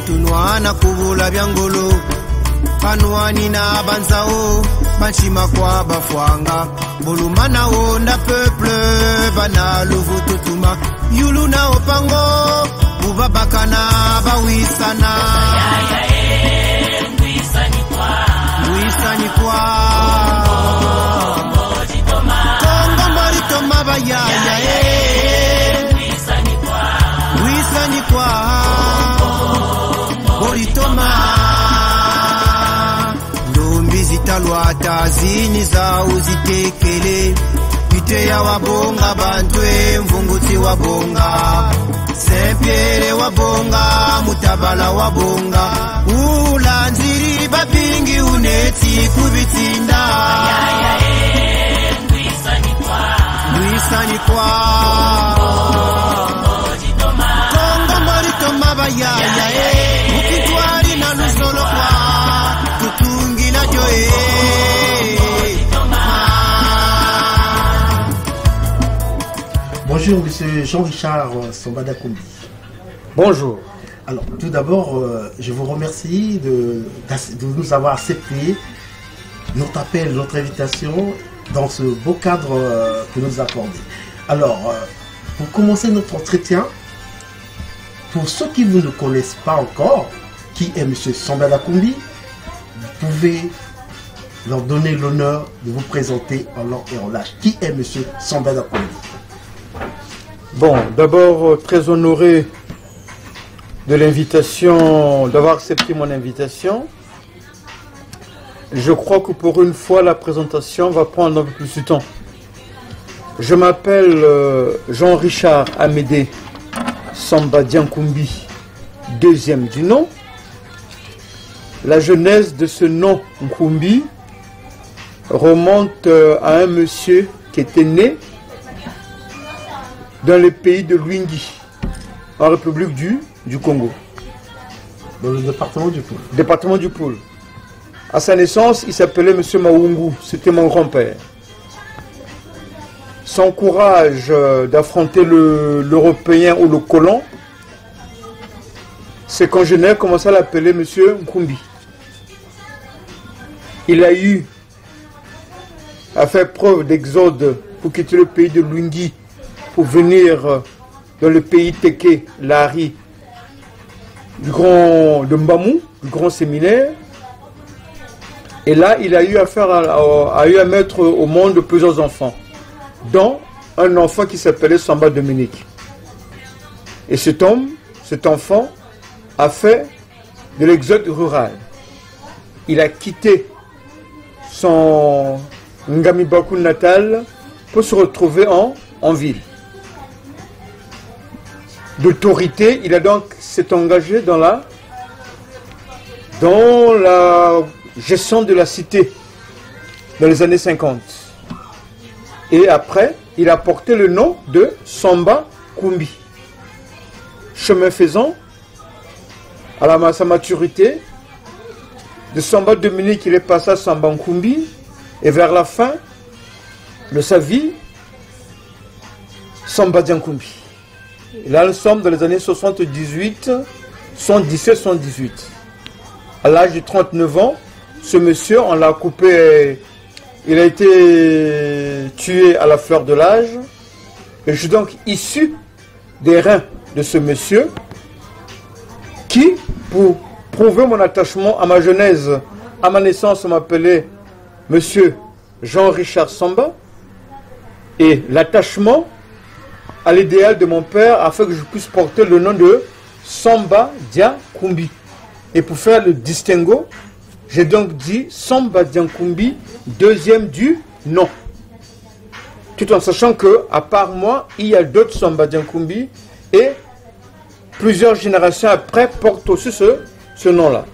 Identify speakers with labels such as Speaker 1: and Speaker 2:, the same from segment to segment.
Speaker 1: tunwa na kubula byangolo Panwani na banzao Banchima kwa bafwanga Bolumana onda peuple Bana luvu tutuma Yulu na opango Ubabakana bawisana Mwisani kwa Kongo moritoma bayaya Mwisani kwa Moritoma Ndombi zitalwa tazini za uzitekele Pite ya wabonga bantwe mvunguti wabonga Saint-Pierre wabonga mutabala wabonga Ulanziri babingi uneti kubitinda Mwisani kwa Kongo moritoma bayaya Ukitwari na luzolo kwa Tutungi na joe
Speaker 2: Bonjour, monsieur Jean-Richard Sambada Koumbi.
Speaker 3: Bonjour.
Speaker 2: Alors, tout d'abord, je vous remercie de nous avoir accepté notre appel, notre invitation dans ce beau cadre que nous accordez. Alors, pour commencer notre entretien, pour ceux qui vous ne connaissent pas encore, qui est monsieur Sambada Koumbi, vous pouvez leur donner l'honneur de vous présenter en long et en large. Qui est monsieur Sambada Koumbi?
Speaker 3: Bon, d'abord, très honoré de l'invitation, d'avoir accepté mon invitation. Je crois que pour une fois, la présentation va prendre un peu plus de temps. Je m'appelle Jean-Richard Amédée Sambada Koumbi, deuxième du nom. La genèse de ce nom Koumbi remonte à un monsieur qui était né dans le pays de Luingi, en République du Congo.
Speaker 2: Dans le département du Pôle.
Speaker 3: Département du Pôle. À sa naissance, il s'appelait M. Maungu, c'était mon grand-père. Son courage d'affronter l'Européen ou le colon, ses congénères commençaient à l'appeler M. Nkumbi. Il a eu à faire preuve d'exode pour quitter le pays de Luingi, pour venir dans le pays Teke, Lari, de Mbamou, du grand séminaire. Et là, il a eu à mettre au monde plusieurs enfants, dont un enfant qui s'appelait Samba Dominique. Et cet enfant, a fait de l'exode rural. Il a quitté son Ngamibaku natal pour se retrouver en ville. D'autorité, il a donc s'est engagé dans la gestion de la cité dans les années 50. Et après, il a porté le nom de Samba Koumbi. Chemin faisant, à sa maturité, de Samba Dominique, il est passé à Samba Koumbi, et vers la fin de sa vie, Samba Koumbi. Là, nous sommes dans les années 78, 117, 118. À l'âge de 39 ans, ce monsieur, on l'a coupé, il a été tué à la fleur de l'âge. Et je suis donc issu des reins de ce monsieur qui, pour prouver mon attachement à ma genèse, à ma naissance, on m'appelait monsieur Jean-Richard Samba, et l'attachement à l'idéal de mon père afin que je puisse porter le nom de Samba Koumbi. Et pour faire le distinguo, j'ai donc dit Samba Koumbi, deuxième du nom. Tout en sachant que, à part moi, il y a d'autres Samba Koumbi et plusieurs générations après portent aussi ce nom-là.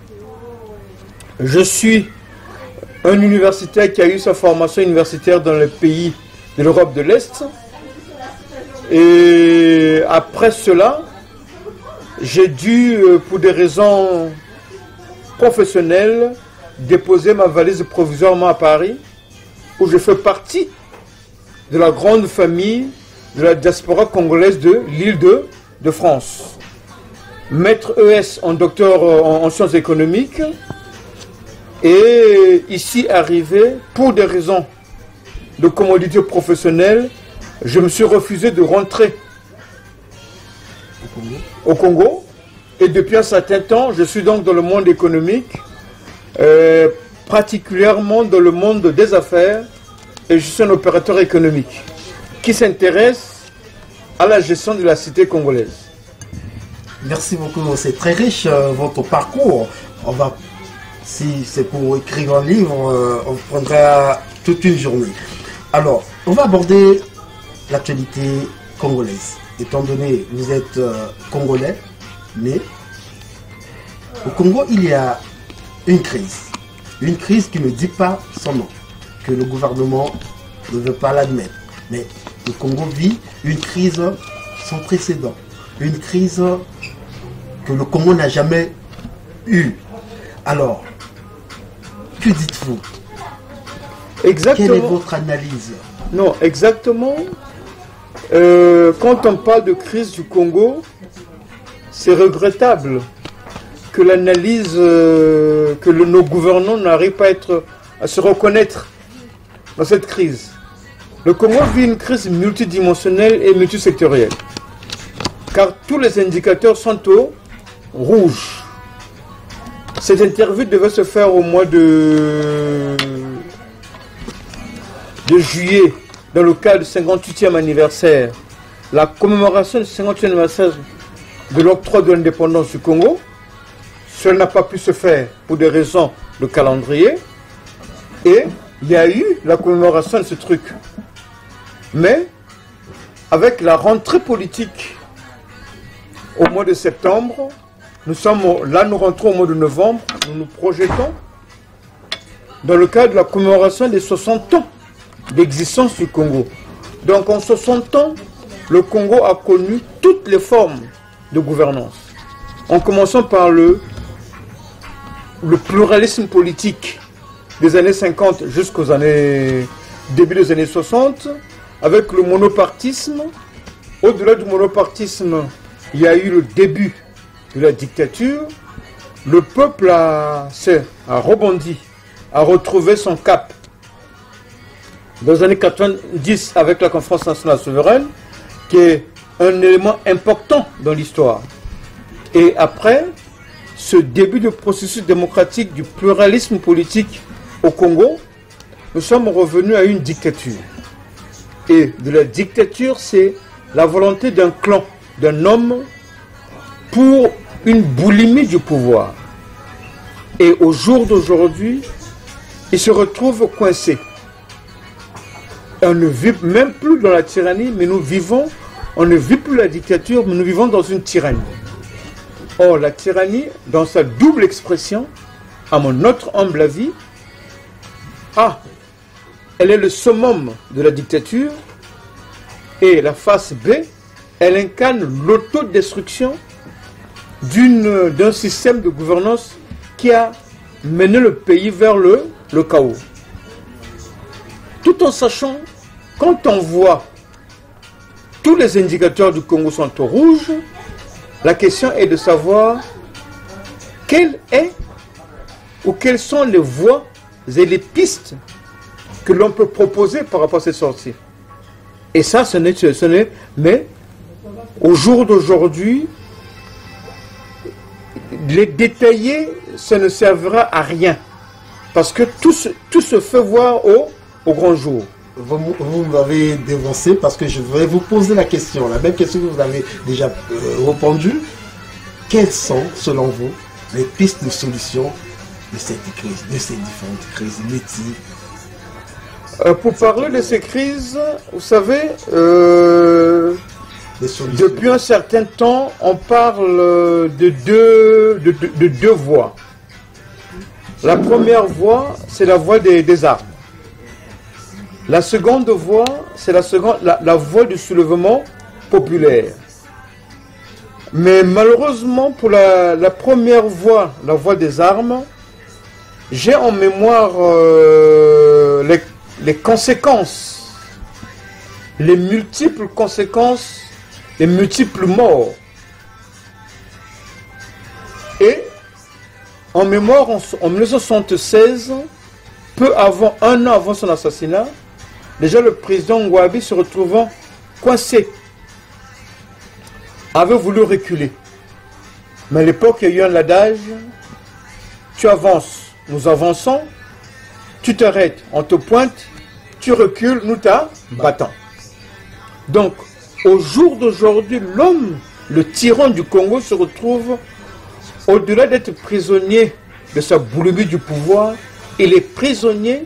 Speaker 3: Je suis un universitaire qui a eu sa formation universitaire dans les pays de l'Europe de l'Est. Et après cela, j'ai dû, pour des raisons professionnelles, déposer ma valise provisoirement à Paris, où je fais partie de la grande famille de la diaspora congolaise de l'île de France. maître ES en docteur en sciences économiques. Et ici arrivé, pour des raisons de commodité professionnelle, je me suis refusé de rentrer au Congo. Et depuis un certain temps, je suis donc dans le monde économique, particulièrement dans le monde des affaires, et je suis un opérateur économique qui s'intéresse à la gestion de la cité congolaise.
Speaker 2: Merci beaucoup, c'est très riche votre parcours. On va, si c'est pour écrire un livre, on prendra toute une journée. Alors, on va aborder l'actualité congolaise. Étant donné que vous êtes congolais, mais au Congo, il y a une crise qui ne dit pas son nom, que le gouvernement ne veut pas l'admettre. Mais le Congo vit une crise sans précédent, une crise que le Congo n'a jamais eue. Alors, que dites-vous?
Speaker 3: Exactement.
Speaker 2: Quelle est votre analyse?
Speaker 3: Non, exactement. Quand on parle de crise du Congo, c'est regrettable que l'analyse, nos gouvernants n'arrivent pas à se reconnaître dans cette crise. Le Congo vit une crise multidimensionnelle et multisectorielle, car tous les indicateurs sont au rouge. Cette interview devait se faire au mois de juillet, dans le cadre du 58e anniversaire, la commémoration du 58e anniversaire de l'octroi de l'indépendance du Congo. Cela n'a pas pu se faire pour des raisons de calendrier. Et il y a eu la commémoration de ce truc. Mais, avec la rentrée politique au mois de septembre, nous rentrons au mois de novembre, nous nous projetons dans le cadre de la commémoration des 60 ans d'existence du Congo. Donc en 60 ans, le Congo a connu toutes les formes de gouvernance. En commençant par le pluralisme politique des années 50 jusqu'aux début des années 60, avec le monopartisme. Au-delà du monopartisme, il y a eu le début de la dictature. Le peuple a rebondi, a retrouvé son cap. Dans les années 90, avec la conférence nationale souveraine, qui est un élément important dans l'histoire. Et après, ce début de processus démocratique du pluralisme politique au Congo, nous sommes revenus à une dictature. Et de la dictature, c'est la volonté d'un clan, d'un homme, pour une boulimie du pouvoir. Et au jour d'aujourd'hui, il se retrouve coincé. On ne vit même plus dans la tyrannie, mais on ne vit plus la dictature, mais nous vivons dans une tyrannie. Or, la tyrannie, dans sa double expression, à mon autre humble avis, elle est le summum de la dictature, et la face B, elle incarne l'autodestruction d'un système de gouvernance qui a mené le pays vers le chaos. Tout en sachant, quand on voit tous les indicateurs du Congo sont au rouge, la question est de savoir quelles sont les voies et les pistes que l'on peut proposer par rapport à cette sortie. Et ça, mais au jour d'aujourd'hui, les détailler, ça ne servira à rien. Parce que tout se fait voir au grand jour.
Speaker 2: Vous m'avez dévancé parce que je voudrais vous poser la question, la même question que vous avez déjà répondu. Quelles sont, selon vous, les pistes de solution de cette crise, de ces différentes crises multiples?
Speaker 3: Pour parler de ces crises, vous savez, depuis un certain temps, on parle de deux voies. La première voie, c'est la voie des armes. La seconde voie, c'est la voie du soulèvement populaire. Mais malheureusement, pour la première voie, la voie des armes, j'ai en mémoire les conséquences, les multiples conséquences, les multiples morts En mémoire, en 1976, un an avant son assassinat, déjà le président Ngouabi, se retrouvant coincé, avait voulu reculer. Mais à l'époque, il y a eu un adage, tu avances, nous avançons, tu t'arrêtes, on te pointe, tu recules, nous t'abattons. Donc, au jour d'aujourd'hui, l'homme, le tyran du Congo se retrouve, au-delà d'être prisonnier de sa boulimie du pouvoir, il est prisonnier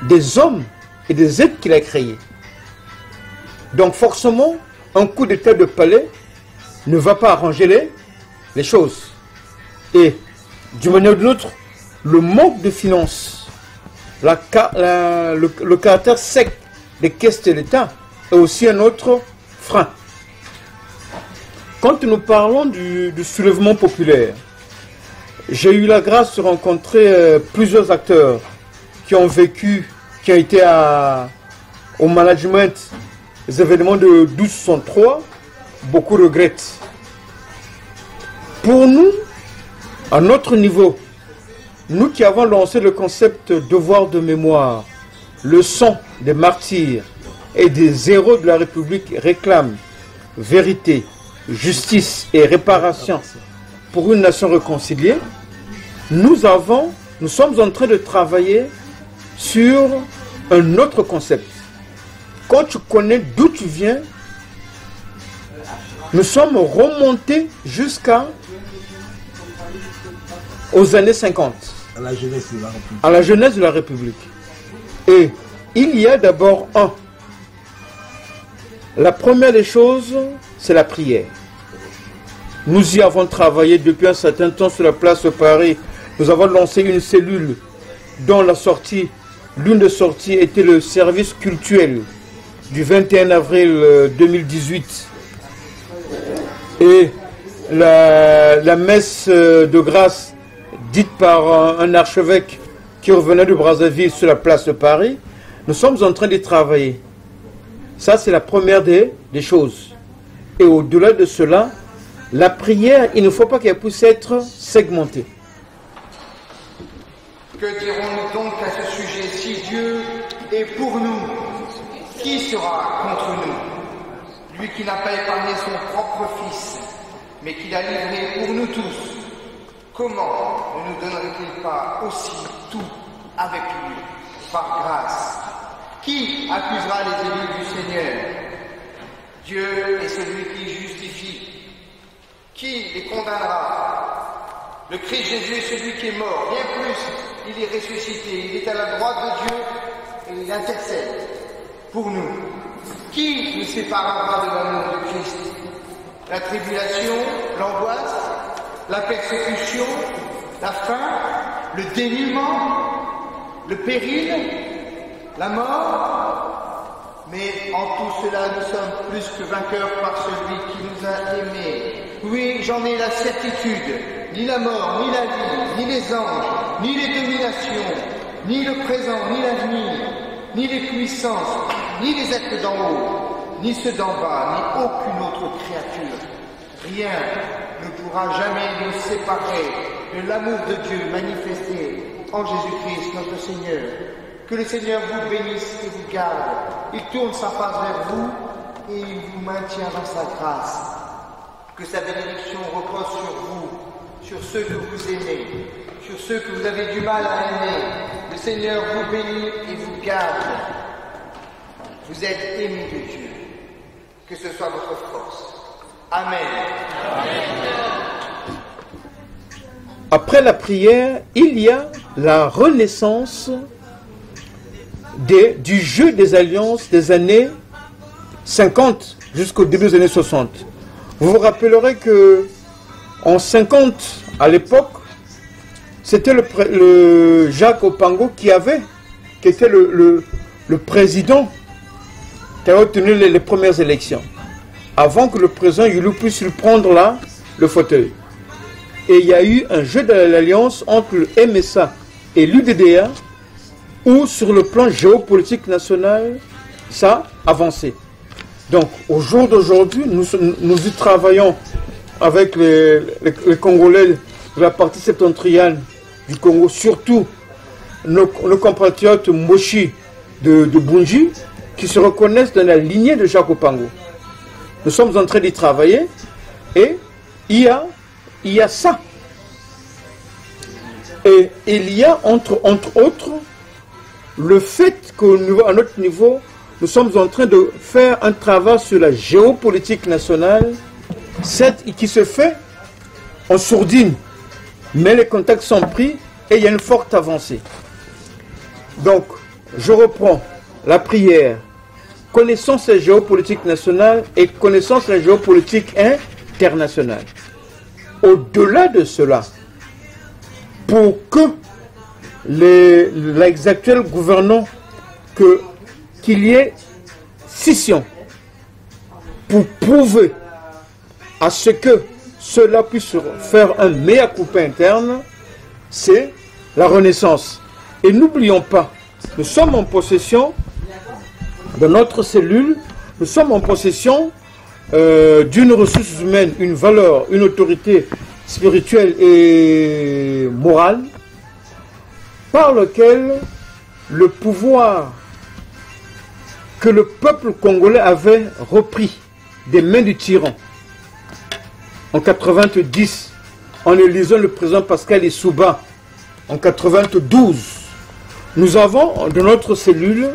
Speaker 3: des hommes et des êtres qu'il a créés. Donc forcément, un coup d'état de palais ne va pas arranger les choses. Et d'une manière ou d'une autre, le manque de finances, le caractère sec des caisses de l'État est aussi un autre frein. Quand nous parlons du soulèvement populaire, j'ai eu la grâce de rencontrer plusieurs acteurs qui ont vécu, qui ont été au management des événements de 1263. Beaucoup regrettent. Pour nous, à notre niveau, nous qui avons lancé le concept devoir de mémoire, le sang des martyrs et des héros de la République réclament vérité, justice et réparation pour une nation réconciliée, nous sommes en train de travailler sur un autre concept. Quand tu connais d'où tu viens, nous sommes remontés aux années 50.
Speaker 2: À la jeunesse de la République.
Speaker 3: À la jeunesse de la République. Et il y a d'abord la première des choses, c'est la prière. Nous y avons travaillé depuis un certain temps sur la place de Paris. Nous avons lancé une cellule dont l'une des sorties était le service cultuel du 21 avril 2018. Et la messe de grâce dite par un archevêque qui revenait de Brazzaville sur la place de Paris, nous sommes en train de travailler. Ça, c'est la première des choses. Et au-delà de cela, la prière, il ne faut pas qu'elle puisse être segmentée.
Speaker 4: Que dirons-nous donc à ce sujet? Si Dieu est pour nous, qui sera contre nous? Lui qui n'a pas épargné son propre Fils, mais qui l'a livré pour nous tous, comment ne nous donnerait-il pas aussi tout avec lui, par grâce? Qui accusera les élus du Seigneur? Dieu est celui qui justifie. Qui les condamnera? Le Christ Jésus est celui qui est mort. Bien plus, il est ressuscité. Il est à la droite de Dieu et il intercède pour nous. Qui nous séparera de l'amour de Christ? La tribulation, l'angoisse, la persécution, la faim, le dénuement, le péril, la mort? Mais en tout cela, nous sommes plus que vainqueurs par celui qui nous a aimés. Oui, j'en ai la certitude. Ni la mort, ni la vie, ni les anges, ni les dominations, ni le présent, ni l'avenir, ni les puissances, ni les êtres d'en haut, ni ceux d'en bas, ni aucune autre créature. Rien ne pourra jamais nous séparer de l'amour de Dieu manifesté en Jésus-Christ, notre Seigneur. Que le Seigneur vous bénisse et vous garde. Il tourne sa face vers vous et il vous maintient dans sa grâce. Que sa bénédiction repose sur vous, sur ceux que vous aimez, sur ceux que vous avez du mal à aimer. Le Seigneur vous bénit et vous garde. Vous êtes aimés de Dieu. Que ce soit votre force. Amen.
Speaker 3: Après la prière, il y a la renaissance du jeu des alliances des années 50 jusqu'au début des années 60. Vous vous rappellerez que en 50, à l'époque, c'était le Jacques Opango qui était le président qui a obtenu les premières élections, avant que le président Yulu puisse lui prendre le fauteuil. Et il y a eu un jeu de l'alliance entre le MSA et l'UDDA, où sur le plan géopolitique national, ça a avancé. Donc, au jour d'aujourd'hui, nous y travaillons avec les Congolais de la partie septentrionale du Congo, surtout nos compatriotes Moshi de Bunji, qui se reconnaissent dans la lignée de Jacques Opango. Nous sommes en train d'y travailler et il y a ça. Et il y a entre autres le fait qu'à notre niveau, nous sommes en train de faire un travail sur la géopolitique nationale, qui se fait en sourdine, mais les contacts sont pris et il y a une forte avancée. Donc, je reprends la prière. Connaissance de la géopolitique nationale et connaissance de la géopolitique internationale. Au-delà de cela, pour que les actuels gouvernants, qu'il y ait scission, pour prouver à ce que cela puisse faire un mea culpa interne, c'est la renaissance. Et n'oublions pas, nous sommes en possession de notre cellule, nous sommes en possession d'une ressource humaine, une valeur, une autorité spirituelle et morale, par lequel le pouvoir que le peuple congolais avait repris des mains du tyran en 90, en élisant le président Pascal Lissouba en 92, nous avons dans notre cellule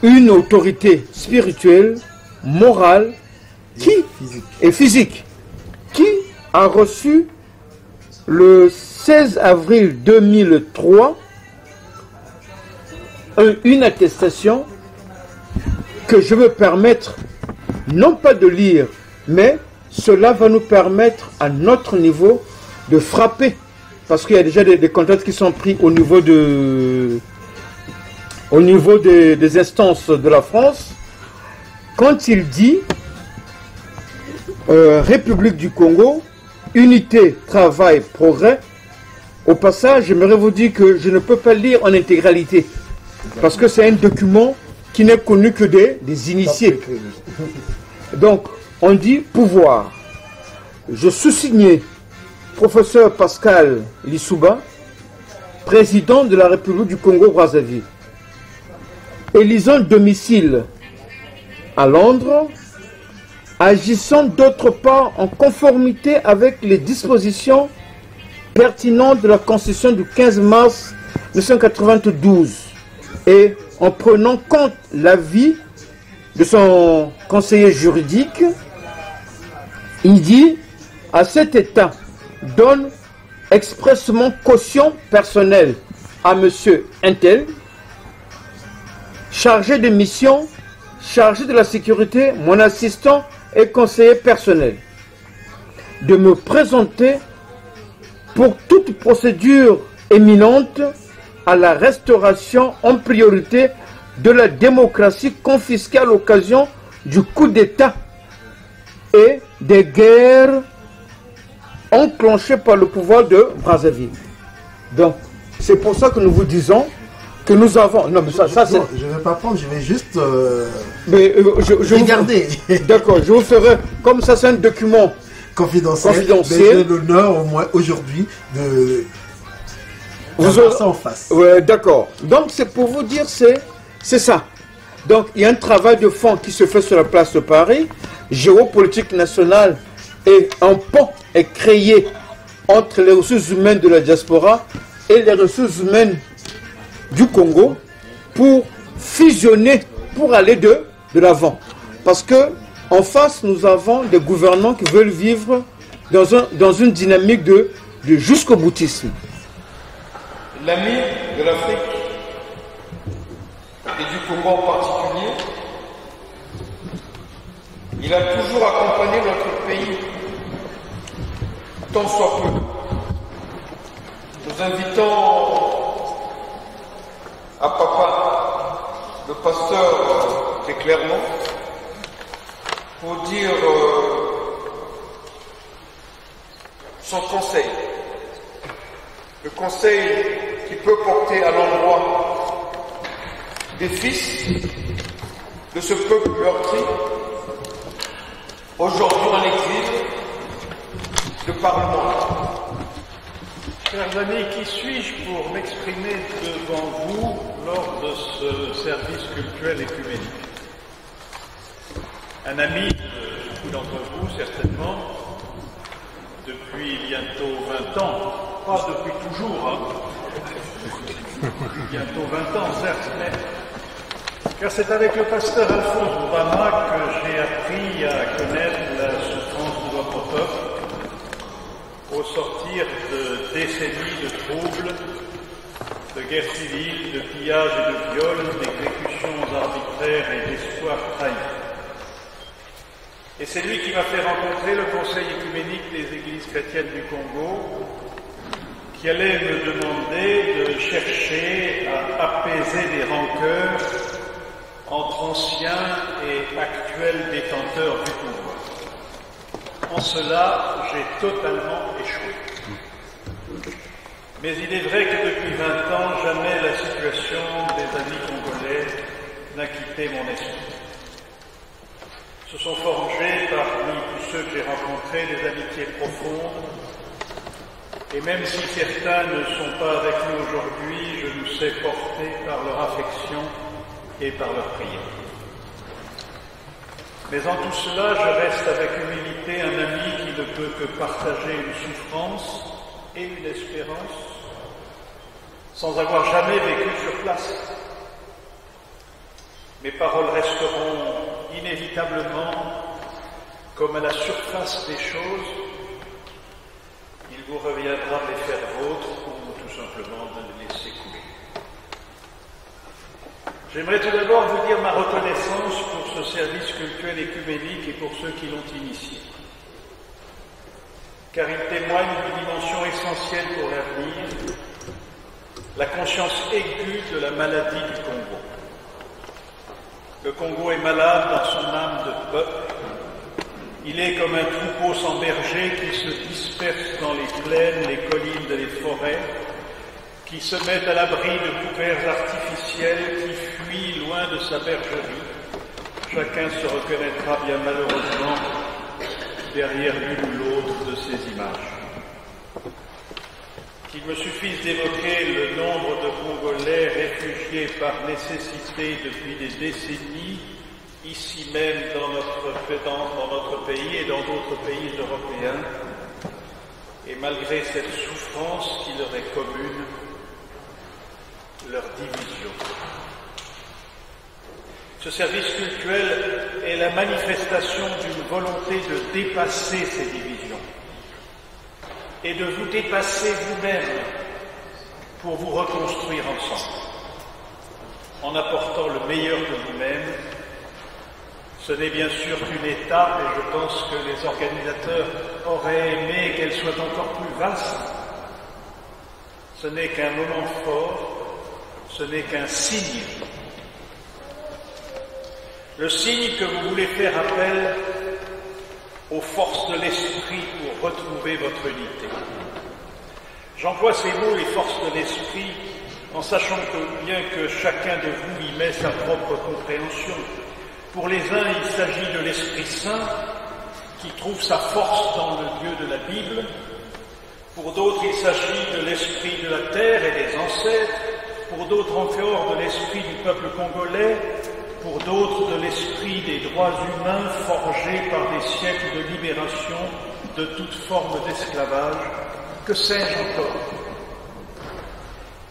Speaker 3: une autorité spirituelle, morale et physique qui a reçu le 16 avril 2003 une attestation que je me permettre non pas de lire, mais cela va nous permettre à notre niveau de frapper, parce qu'il y a déjà des contacts qui sont pris au niveau des instances de la France, quand il dit République du Congo, unité, travail, progrès. Au passage, j'aimerais vous dire que je ne peux pas lire en intégralité, parce que c'est un document qui n'est connu que des initiés. Donc, on dit pouvoir. Je sous-signais professeur Pascal Lissouba, président de la République du Congo-Brazzaville, élisant domicile à Londres, agissant d'autre part en conformité avec les dispositions pertinentes de la Constitution du 15 mars 1992 et en prenant compte l'avis de son conseiller juridique, il dit à cet État donne expressement caution personnelle à monsieur Intel, chargé de mission, chargé de la sécurité, mon assistant et conseiller personnel, de me présenter pour toute procédure éminente à la restauration en priorité de la démocratie confisquée à l'occasion du coup d'État et des guerres enclenchées par le pouvoir de Brazzaville. Donc, c'est pour ça que nous vous disons que nous avons... Non, mais ça c'est...
Speaker 2: Je ne vais pas prendre, je vais juste
Speaker 3: regarder. D'accord, je vous ferai... Comme ça, c'est un document confidentiel.
Speaker 2: J'ai l'honneur, au moins aujourd'hui, de... Vous aurez ça en face.
Speaker 3: Ouais, d'accord. Donc, c'est pour vous dire, c'est ça. Donc, il y a un travail de fond qui se fait sur la place de Paris. Géopolitique nationale et un pont est créé entre les ressources humaines de la diaspora et les ressources humaines du Congo pour fusionner, pour aller de l'avant. Parce que en face, nous avons des gouvernants qui veulent vivre dans une dynamique de jusqu'au boutisme. L'ami de l'Afrique et du Congo en particulier, il a toujours accompagné notre pays, tant soit peu. Nous invitons à papa, le pasteur de Clermont, pour dire son conseil. Le conseil qui peut porter à l'endroit des fils de ce peuple meurtri, aujourd'hui en exil, de par le monde.
Speaker 5: Chers amis, qui suis-je pour m'exprimer devant vous lors de ce service cultuel écuménique? Un ami de beaucoup d'entre vous, certainement, depuis bientôt 20 ans, pas depuis toujours, bientôt 20 ans, certes, mais car c'est avec le pasteur Alphonse Bourama que j'ai appris à connaître la souffrance de notre peuple au sortir de décennies de troubles, de guerres civiles, de pillages et de viols, d'exécutions arbitraires et d'espoirs trahis. Et c'est lui qui m'a fait rencontrer le Conseil écuménique des Églises chrétiennes du Congo, qui allait me demander de chercher à apaiser des rancœurs entre anciens et actuels détenteurs du pouvoir. En cela, j'ai totalement échoué. Mais il est vrai que depuis 20 ans, jamais la situation des amis congolais n'a quitté mon esprit. Se sont forgés parmi tous ceux que j'ai rencontrés des amitiés profondes, et même si certains ne sont pas avec nous aujourd'hui, je nous sais portés par leur affection et par leur prière. Mais en tout cela, je reste avec humilité un ami qui ne peut que partager une souffrance et une espérance sans avoir jamais vécu sur place. Mes paroles resteront inévitablement comme à la surface des choses. Il vous reviendra de les faire vôtres ou tout simplement de les laisser couler. J'aimerais tout d'abord vous dire ma reconnaissance pour ce service cultuel écuménique et pour ceux qui l'ont initié, car il témoigne d'une dimension essentielle pour l'avenir, la conscience aiguë de la maladie du Congo. Le Congo est malade dans son âme de peuple. Il est comme un troupeau sans berger qui se disperse dans les plaines, les collines et les forêts, qui se met à l'abri de couverts artificiels, qui fuit loin de sa bergerie. Chacun se reconnaîtra bien malheureusement derrière l'une ou l'autre de ces images. Qu'il me suffise d'évoquer le nombre de Congolais réfugiés par nécessité depuis des décennies, ici même dans notre pays et dans d'autres pays européens, et malgré cette souffrance qui leur est commune, leur division. Ce service cultuel est la manifestation d'une volonté de dépasser ces divisions et de vous dépasser vous-même pour vous reconstruire ensemble, en apportant le meilleur de vous-même. Ce n'est bien sûr qu'une étape, et je pense que les organisateurs auraient aimé qu'elle soit encore plus vaste. Ce n'est qu'un moment fort, ce n'est qu'un signe. Le signe que vous voulez faire appel aux forces de l'esprit pour retrouver votre unité. J'emploie ces mots, les forces de l'esprit, en sachant bien que chacun de vous y met sa propre compréhension. Pour les uns, il s'agit de l'Esprit Saint, qui trouve sa force dans le Dieu de la Bible. Pour d'autres, il s'agit de l'esprit de la terre et des ancêtres. Pour d'autres encore, de l'esprit du peuple congolais. Pour d'autres, de l'esprit des droits humains forgés par des siècles de libération de toute forme d'esclavage. Que sais-je encore?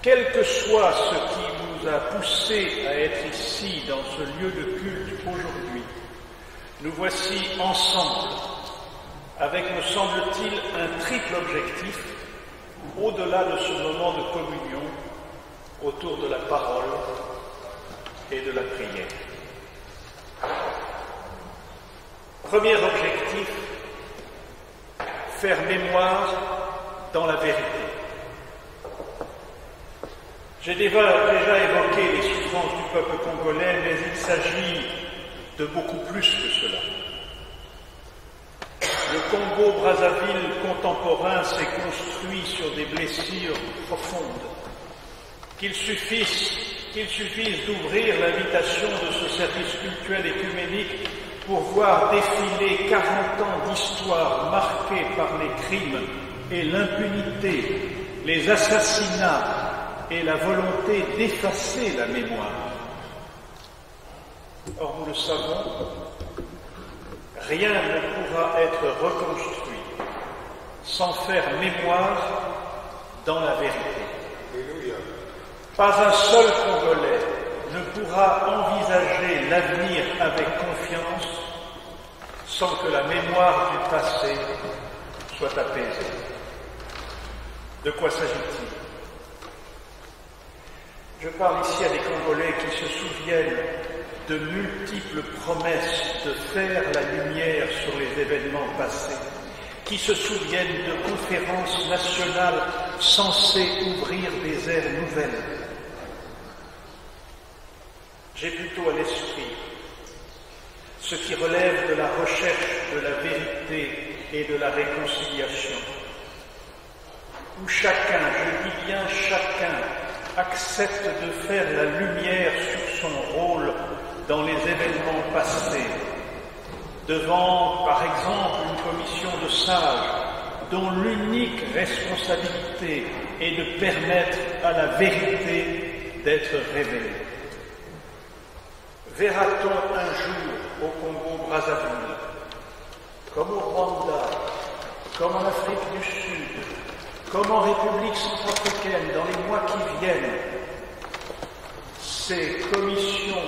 Speaker 5: Quel que soit ce qui nous a poussés à être ici, dans ce lieu de culte aujourd'hui, nous voici ensemble, avec, me semble-t-il, un triple objectif, au-delà de ce moment de communion, autour de la parole et de la prière. Premier objectif, faire mémoire dans la vérité. J'ai déjà évoqué les souffrances du peuple congolais, mais il s'agit de beaucoup plus que cela. Le Congo-Brazzaville contemporain s'est construit sur des blessures profondes. Qu'il suffise d'ouvrir l'invitation de ce service cultuel écuménique pour voir défiler 40 ans d'histoire marquée par les crimes et l'impunité les assassinats et la volonté d'effacer la mémoire. Or, nous le savons, rien ne pourra être reconstruit sans faire mémoire dans la vérité. Pas un seul Congolais ne pourra envisager l'avenir avec confiance sans que la mémoire du passé soit apaisée. De quoi s'agit-il? Je parle ici à des Congolais qui se souviennent de multiples promesses de faire la lumière sur les événements passés, qui se souviennent de conférences nationales censées ouvrir des ères nouvelles. J'ai plutôt à l'esprit ce qui relève de la recherche de la vérité et de la réconciliation, où chacun, je dis bien chacun, accepte de faire la lumière sur son rôle dans les événements passés, devant, par exemple, une commission de sages dont l'unique responsabilité est de permettre à la vérité d'être révélée. Verra-t-on un jour au Congo-Brazzaville, comme au Rwanda, comme en Afrique du Sud, comme en République centrafricaine, dans les mois qui viennent, ces commissions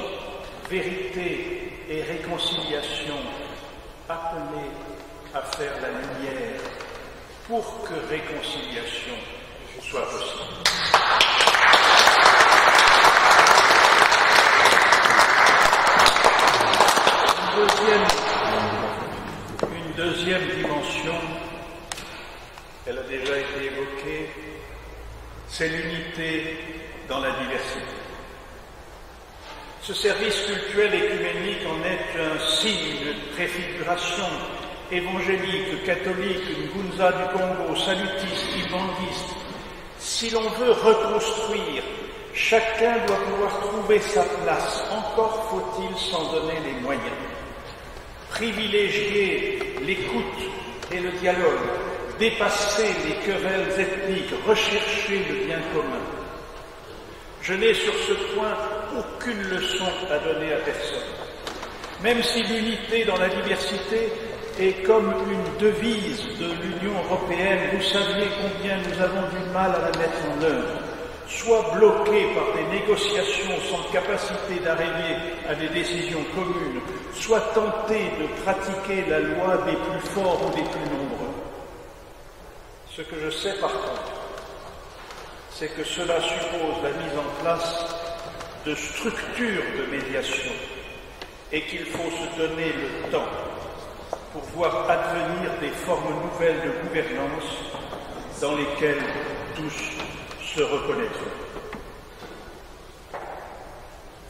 Speaker 5: vérité et réconciliation appelées à faire la lumière pour que réconciliation soit possible? Une deuxième dimension, elle a déjà été évoquée, c'est l'unité dans la diversité. Ce service cultuel écuménique en est un signe, une préfiguration évangélique, catholique, Ngunza du Congo, salutiste, ibandiste. Si l'on veut reconstruire, chacun doit pouvoir trouver sa place, encore faut-il s'en donner les moyens. Privilégier l'écoute et le dialogue, dépasser les querelles ethniques, rechercher le bien commun. Je n'ai sur ce point aucune leçon à donner à personne. Même si l'unité dans la diversité est comme une devise de l'Union européenne, vous savez combien nous avons du mal à la mettre en œuvre, soit bloquée par des négociations sans capacité d'arriver à des décisions communes, soit tentée de pratiquer la loi des plus forts ou des plus nombreux. Ce que je sais par contre, c'est que cela suppose la mise en place de structures de médiation et qu'il faut se donner le temps pour voir advenir des formes nouvelles de gouvernance dans lesquelles tous se reconnaîtront.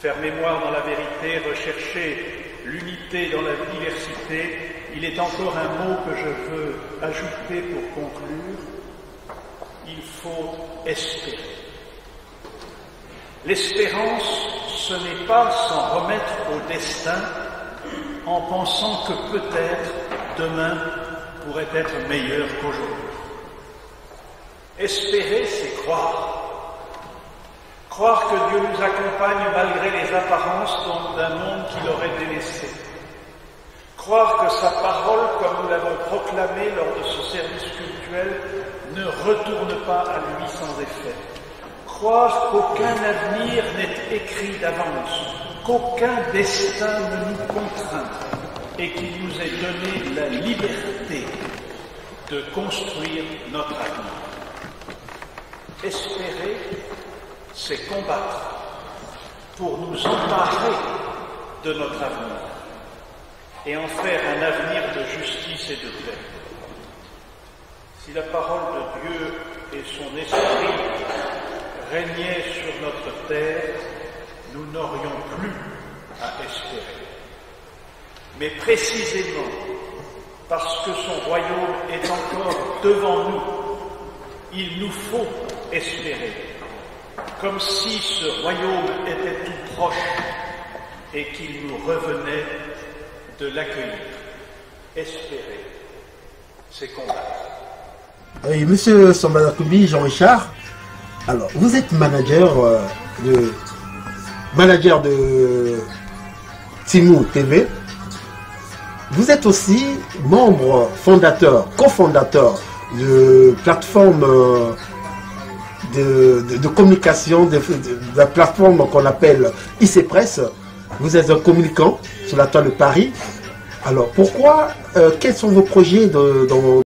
Speaker 5: Faire mémoire dans la vérité, rechercher l'unité dans la diversité, il est encore un mot que je veux ajouter pour conclure. Il faut espérer. L'espérance, ce n'est pas s'en remettre au destin en pensant que peut-être demain pourrait être meilleur qu'aujourd'hui. Espérer, c'est croire. Croire que Dieu nous accompagne malgré les apparences d'un monde qui l'aurait délaissé. Croire que sa parole, comme nous l'avons proclamé lors de ce service cultuel, ne retourne pas à lui sans effet. Croire qu'aucun avenir n'est écrit d'avance, qu'aucun destin ne nous contraint et qu'il nous est donné la liberté de construire notre avenir. Espérer, c'est combattre pour nous emparer de notre avenir et en faire un avenir de justice et de paix. Si la parole de Dieu et son esprit régnaient sur notre terre, nous n'aurions plus à espérer. Mais précisément parce que son royaume est encore devant nous, il nous faut espérer, comme si ce royaume était tout proche et qu'il nous revenait de l'accueillir. Espérer, c'est combattre.
Speaker 2: Et monsieur Sambalakubi, Jean-Richard, alors vous êtes manager de Timou TV. Vous êtes aussi membre fondateur, cofondateur de plateforme de communication, de la plateforme qu'on appelle IC Presse. Vous êtes un communicant sur la toile de Paris. Alors pourquoi, quels sont vos projets dans